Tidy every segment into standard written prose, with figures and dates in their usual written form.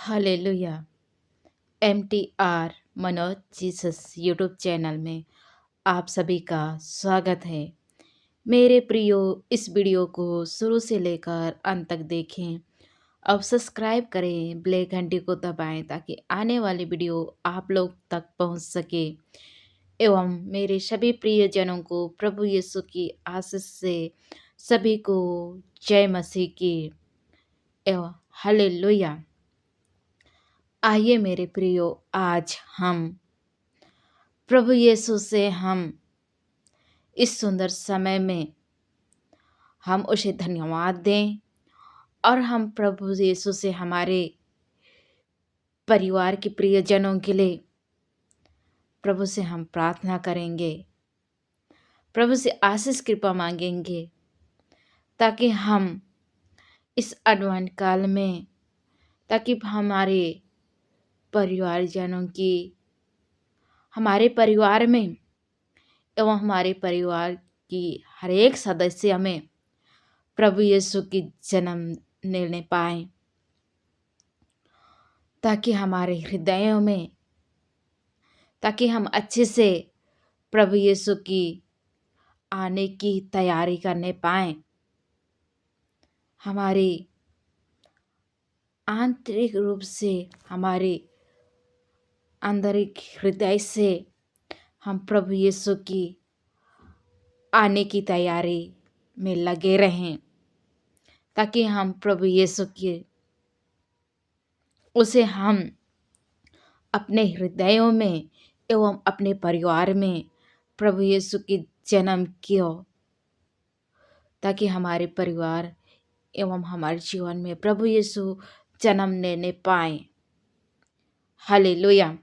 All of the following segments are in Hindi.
Hallelujah. MTR Manoj Jesus YouTube channel में आप सभी का स्वागत है। मेरे प्रियो, इस वीडियो को शुरू से लेकर अंत तक देखें। अब सब्सक्राइब करें, ब्लैक घंटी को दबाएं ताकि आने वाली वीडियो आप लोग तक पहुंच सके एवं मेरे सभी प्रियजनों को प्रभु यीशु की आशीष से सभी को जय मसीह की एवं हालेलुया। आइए मेरे प्रियो, आज हम प्रभु यीशु से हम इस सुंदर समय में हम उसे धन्यवाद दें और हम प्रभु यीशु से हमारे परिवार के प्रियजनों के लिए प्रभु से हम प्रार्थना करेंगे, प्रभु से आशीष कृपा मांगेंगे ताकि हम इस अडवान काल में ताकि हमारे परिवार में एवं हमारे परिवार की हर एक सदस्य में प्रभु यीशु की जन्म लेने पाए, ताकि हमारे हृदयों में ताकि हम अच्छे से प्रभु यीशु की आने की तैयारी करने पाए। हमारी आंतरिक रूप से हमारे आंतरिक हृदय से हम प्रभु यीशु की आने की तैयारी में लगे रहें, ताकि हम प्रभु यीशु की उसे हम अपने हृदयों में एवं अपने परिवार में प्रभु यीशु की जन्म किया, ताकि हमारे परिवार एवं हमारे जीवन में प्रभु यीशु जन्म लेने पाए। हालेलुया।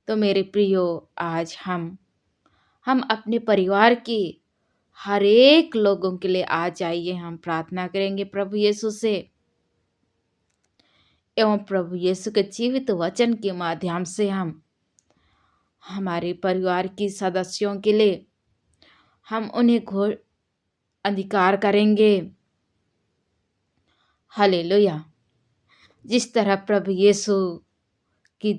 तो मेरे प्रियो, आज हम अपने परिवार की हर एक लोगों के लिए आज आइए हम प्रार्थना करेंगे प्रभु यीशु से एवं प्रभु यीशु के जीवित वचन के माध्यम से हम हमारे परिवार के सदस्यों के लिए हम उन्हें घोर अधिकार करेंगे। हालेलुया। जिस तरह प्रभु यीशु की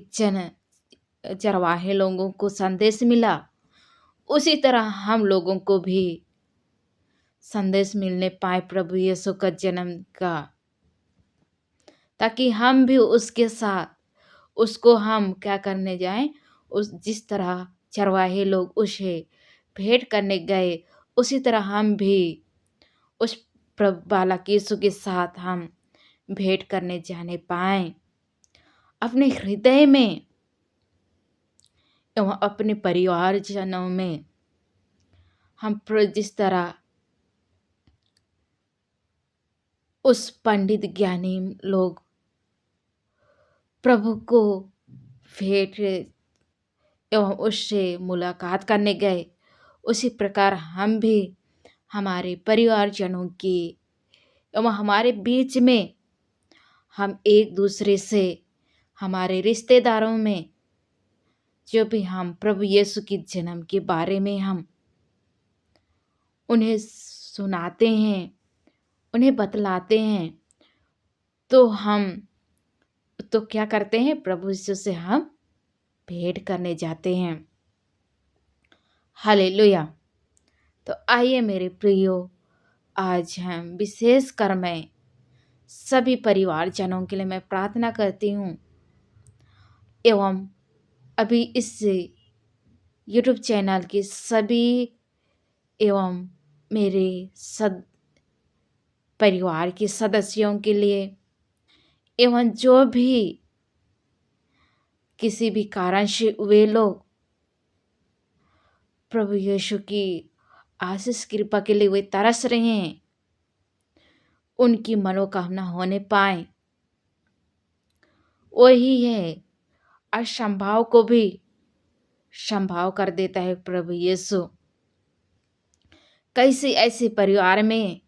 चरवाहे लोगों को संदेश मिला, उसी तरह हम लोगों को भी संदेश मिलने पाए प्रभु यीशु का जन्म का, ताकि हम भी उसके साथ उसको हम क्या करने जाएं, उस जिस तरह चरवाहे लोग उसे भेंट करने गए, उसी तरह हम भी उस प्रभु बालक यीशु के साथ हम भेंट करने जाने पाए। अपने हृदय में एवं अपने परिवारजनों में हम जिस तरह उस पंडित ज्ञानी लोग प्रभु को भेंट एवं उससे मुलाकात करने गए, उसी प्रकार हम भी हमारे परिवारजनों की एवं हमारे बीच में हम एक दूसरे से हमारे रिश्तेदारों में जो भी हम प्रभु यीशु के जन्म के बारे में हम उन्हें सुनाते हैं, उन्हें बतलाते हैं, तो क्या करते हैं, प्रभु यीशु से हम भेंट करने जाते हैं। हालेलुया। तो आइए मेरे प्रियो, आज हम विशेष कर मैं सभी परिवारजनों के लिए मैं प्रार्थना करती हूँ एवं अभी इस यूट्यूब चैनल के सभी एवं मेरे परिवार के सदस्यों के लिए एवं जो भी किसी भी कारण से वे लोग प्रभु यीशु की आशीष कृपा के लिए वे तरस रहे हैं, उनकी मनोकामना होने पाए। वही है, असंभव को भी संभव कर देता है प्रभु यीशु। कैसे ऐसे परिवार में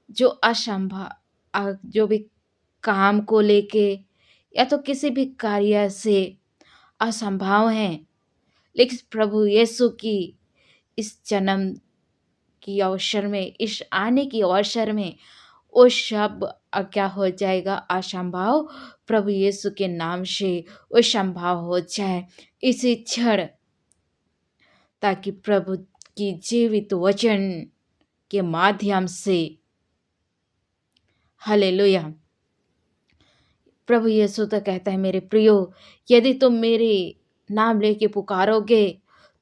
जो असंभव जो भी काम को लेके या तो किसी भी कार्य से असंभव हैं, लेकिन प्रभु यीशु की इस जन्म की अवसर में, इस आने की अवसर में वो सब क्या हो जाएगा, असंभव प्रभु यीशु के नाम से वो संभव हो जाए इसी क्षण, ताकि प्रभु की जीवित वचन के माध्यम से, हालेलुया, प्रभु यीशु तो कहता है, मेरे प्रियो, यदि तुम मेरे नाम लेके पुकारोगे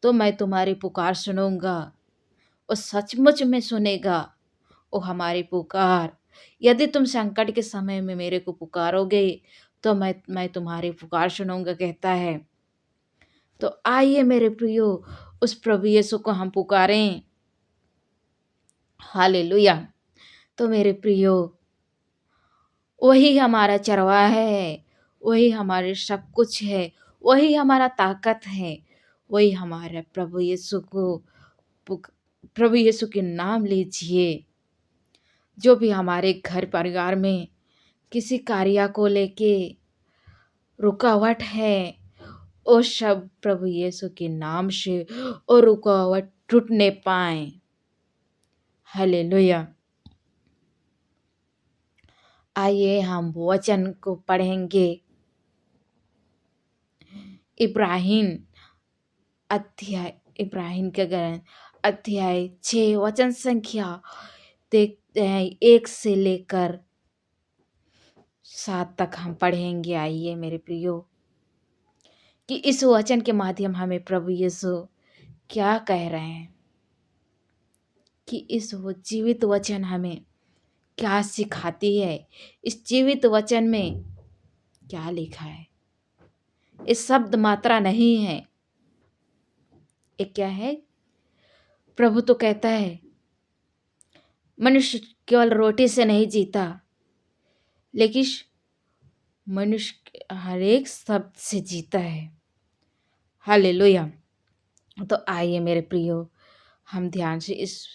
तो मैं तुम्हारी पुकार सुनूंगा। वो सचमुच में सुनेगा वो हमारी पुकार। यदि तुम संकट के समय में मेरे को पुकारोगे तो मैं तुम्हारी पुकार सुनूंगा, कहता है। तो आइए मेरे प्रियो, उस प्रभु यीशु को हम पुकारें। हालेलुया। तो मेरे प्रियो, वही हमारा चरवाहा है, वही हमारे सब कुछ है, वही हमारा ताकत है, वही हमारे प्रभु यीशु को प्रभु यीशु के नाम लीजिए। जो भी हमारे घर परिवार में किसी कार्य को लेके रुकावट है, वो सब प्रभु यीशु के नाम से और रुकावट टूटने पाए। हालेलुया। आइए हम वचन को पढ़ेंगे। इब्राहिम के ग्रंथ अध्याय 6 वचन संख्या देखते हैं, 1 से लेकर 7 तक हम पढ़ेंगे। आइए मेरे प्रियो, कि इस वचन के माध्यम हमें प्रभु यीशु क्या कह रहे हैं, कि इस वो जीवित वचन हमें क्या सिखाती है। इस जीवित वचन में क्या लिखा है, इस शब्द मात्रा नहीं है। ये क्या है? प्रभु तो कहता है, मनुष्य केवल रोटी से नहीं जीता, लेकिन मनुष्य हर एक शब्द से जीता है। हालेलुया। तो आइए मेरे प्रियो, हम ध्यान से इस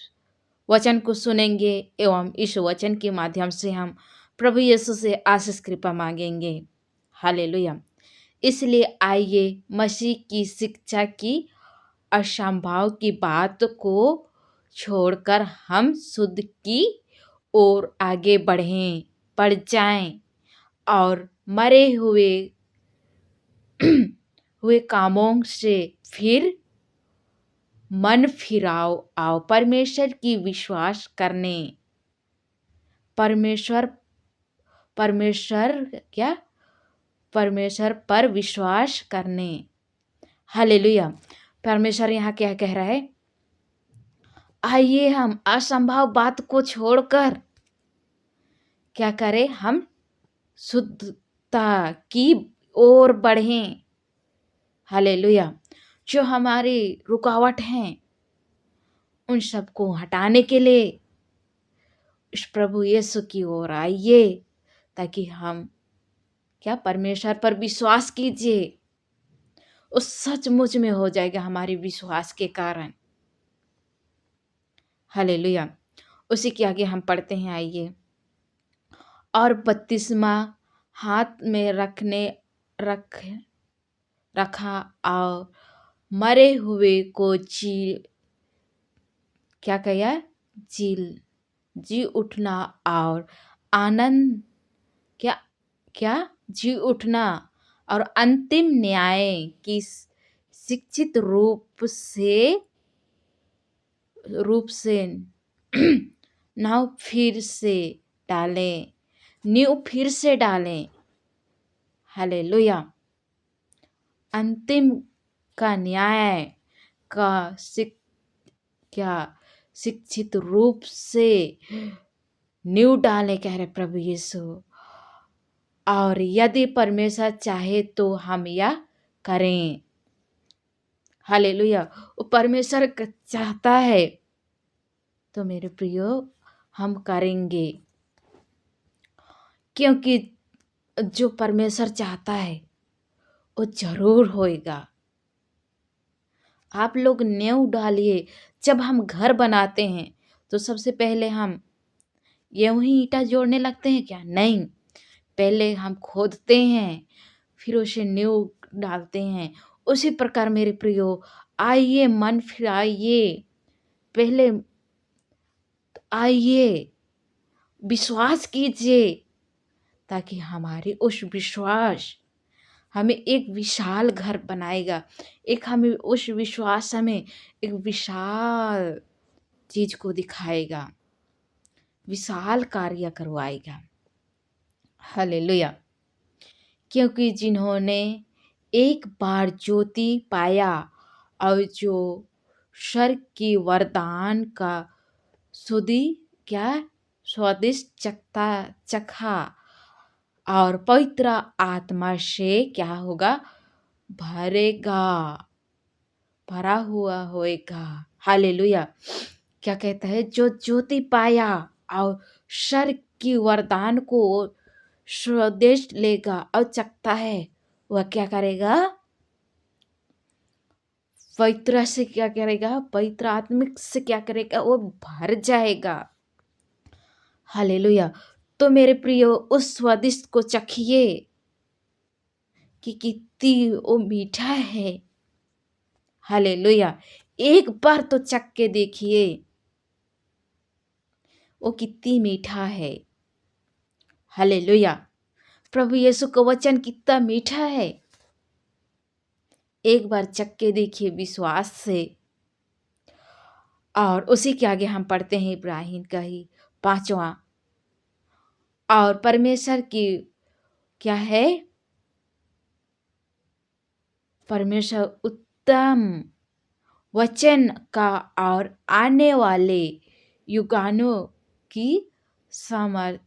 वचन को सुनेंगे एवं इस वचन के माध्यम से हम प्रभु यीशु से आशीष कृपा मांगेंगे। हालेलुया। इसलिए आइए मसीह की शिक्षा की असंभव की बात को छोड़कर हम शुद्ध की ओर आगे बढ़ जाएं और मरे हुए कामों से फिर मन फिराओ आओ परमेश्वर की विश्वास करने। परमेश्वर पर विश्वास करने। हालेलुया। परमेश्वर यहाँ क्या कह रहा है? आइए हम असंभव बात को छोड़कर क्या करें, हम शुद्धता की ओर बढ़ें। हालेलुया। जो हमारी रुकावट हैं उन सबको हटाने के लिए इस प्रभु यीशु की ओर आइए, ताकि हम क्या परमेश्वर पर विश्वास कीजिए। उस सचमुच में हो जाएगा हमारे विश्वास के कारण। हालेलुया। उसी के आगे हम पढ़ते हैं, आइए। और बपतिस्मा हाथ में रखा और मरे हुए को क्या कहा, जी उठना और आनंद क्या जी उठना और अंतिम न्याय की शिक्षित रूप से नींव फिर से डालें। हालेलुया। अंतिम का न्याय का शिक्षित रूप से नींव डालें, कह रहे प्रभु यीशु। और यदि परमेश्वर चाहे तो हम यह करें। हालेलुया। वो परमेश्वर चाहता है तो मेरे प्रियो हम करेंगे, क्योंकि जो परमेश्वर चाहता है वो जरूर होएगा। आप लोग नींव डालिए। जब हम घर बनाते हैं तो सबसे पहले हम यूं ही ईंटा जोड़ने लगते हैं क्या? नहीं, पहले हम खोदते हैं, फिर उसे नींव डालते हैं। उसी प्रकार मेरे प्रियो, आइए मन फिराइए, पहले आइए विश्वास कीजिए, ताकि हमारे उस विश्वास हमें एक विशाल घर बनाएगा। एक हमें उस विश्वास हमें एक विशाल चीज़ को दिखाएगा, विशाल कार्य करवाएगा। हालेलुया! क्योंकि जिन्होंने एक बार ज्योति पाया और जो स्वर्ग की वरदान का सुधि क्या स्वादिष्ट चखा और पवित्र आत्मा से क्या होगा, भरेगा, भरा हुआ होएगा। हालेलुया! क्या कहता है, जो ज्योति पाया और स्वर्ग की वरदान को स्वदेश लेगा और चखता है, वह क्या करेगा, पवित्र से क्या करेगा, पवित्र आत्मिक से क्या करेगा, वो भर जाएगा। हालेलुया! तो मेरे प्रियो, उस स्वादिष्ट को चखिए कि कितनी वो मीठा है। हालेलुया! एक बार तो चख के देखिए, वो कितनी मीठा है। हालेलुया! प्रभु यीशु का वचन कितना मीठा है। एक बार चख के देखिए विश्वास से। और उसी के आगे हम पढ़ते हैं इब्राहिम का ही 5वां, और परमेश्वर की क्या है, परमेश्वर उत्तम वचन का और आने वाले युगानों की सामर्थ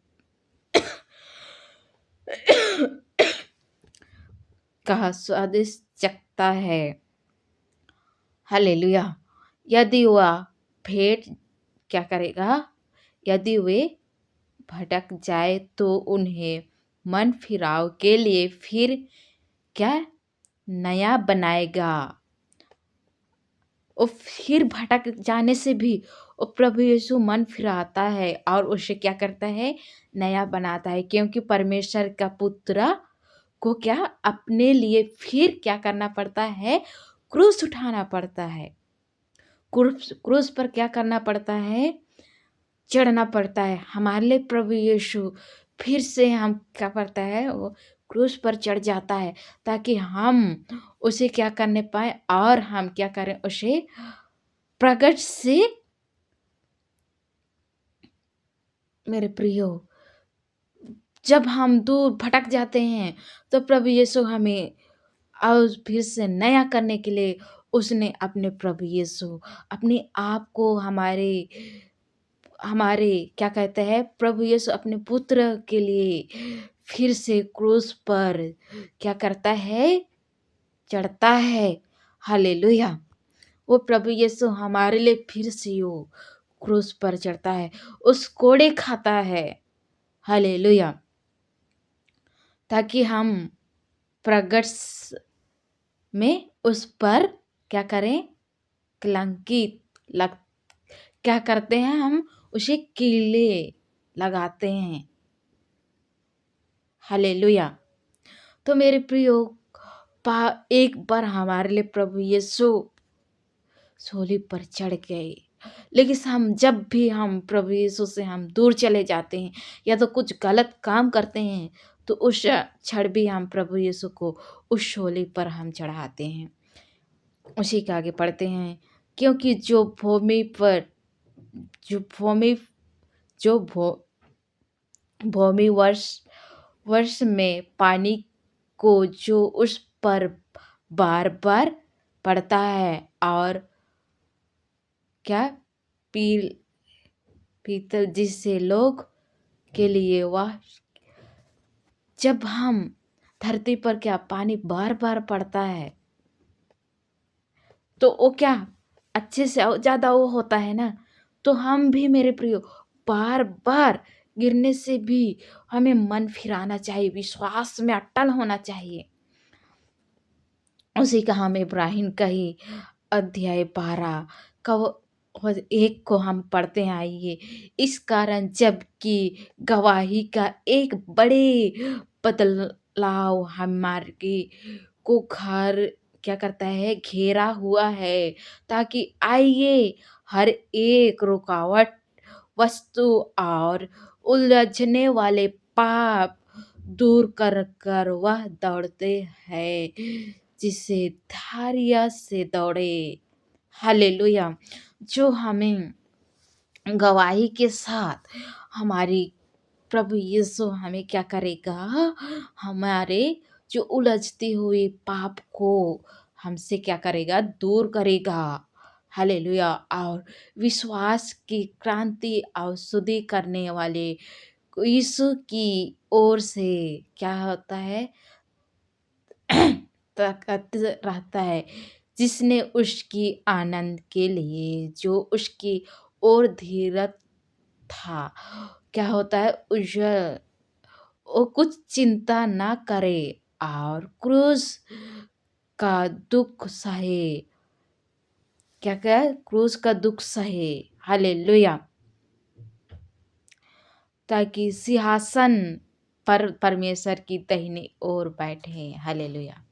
का स्वादिष्ट चखता है। हालेलुया! यदि वह भेंट क्या करेगा, यदि वे भटक जाए तो उन्हें मन फिराव के लिए फिर क्या नया बनाएगा। और फिर भटक जाने से भी वो प्रभु यीशु मन फिराता है और उसे क्या करता है, नया बनाता है। क्योंकि परमेश्वर का पुत्र को क्या अपने लिए फिर क्या करना पड़ता है, क्रूस उठाना पड़ता है। क्रूस पर क्या करना पड़ता है, चढ़ना पड़ता है। हमारे लिए प्रभु यीशु फिर से हम क्या करता है, वो क्रूस पर चढ़ जाता है, ताकि हम उसे क्या करने पाए और हम क्या करें, उसे प्रकट से। मेरे प्रियो, जब हम दूर भटक जाते हैं तो प्रभु यीशु हमें और फिर से नया करने के लिए उसने अपने प्रभु यीशु अपने आप को हमारे हमारे क्या कहते हैं, प्रभु यीशु अपने पुत्र के लिए फिर से क्रूस पर क्या करता है, चढ़ता है। हालेलुया! वो प्रभु यीशु हमारे लिए फिर से वो क्रूस पर चढ़ता है, उस कोड़े खाता है। हालेलुया! ताकि हम प्रगट में उस पर क्या करें, कलंकित लग क्या करते हैं, हम उसे कीले लगाते हैं। हालेलुया! तो मेरे प्रियो, एक बार हमारे लिए प्रभु यीशु सूली पर चढ़ गए, लेकिन हम जब भी हम प्रभु यीशु से हम दूर चले जाते हैं या तो कुछ गलत काम करते हैं, तो उस क्षण भी हम प्रभु यीशु को उस शोले पर हम चढ़ाते हैं। उसी के आगे पढ़ते हैं, क्योंकि जो भूमि जो भो भूमि वर्ष में पानी को जो उस पर बार बार पड़ता है और क्या पील पीतल जिससे लोग के लिए वह, जब हम धरती पर क्या पानी बार बार पड़ता है तो वो क्या अच्छे से ज़्यादा वो होता है ना। तो हम भी मेरे प्रियो बार बार गिरने से भी हमें मन फिराना चाहिए, विश्वास में अटल होना चाहिए। उसी का हम इब्राहिम का ही अध्याय 12 का वो 1 को हम पढ़ते हैं, आइए। इस कारण जबकि गवाही का एक बड़े बदलाव हमारे को घर क्या करता है, घेरा हुआ है, ताकि आइए हर एक रुकावट वस्तु और उलझने वाले पाप दूर कर कर वह दौड़ते हैं जिसे धैर्य से दौड़े। हालेलुया! जो हमें गवाही के साथ हमारी प्रभु यीशु हमें क्या करेगा? हमारे जो उलझती हुई पाप को हमसे क्या करेगा? दूर करेगा। हालेलुया! और विश्वास की क्रांति और शुद्धि करने वाले यीशु की ओर से क्या होता है? ताकत रहता है, जिसने उसकी आनंद के लिए जो उसकी ओर धीरज था, क्या होता है? वो कुछ चिंता ना करे और क्रूस का दुःख सहे। क्या क्रूस का दुःख सहे। हालेलुया! ताकि सिंहासन पर परमेश्वर की दाहिनी ओर बैठे। हालेलुया!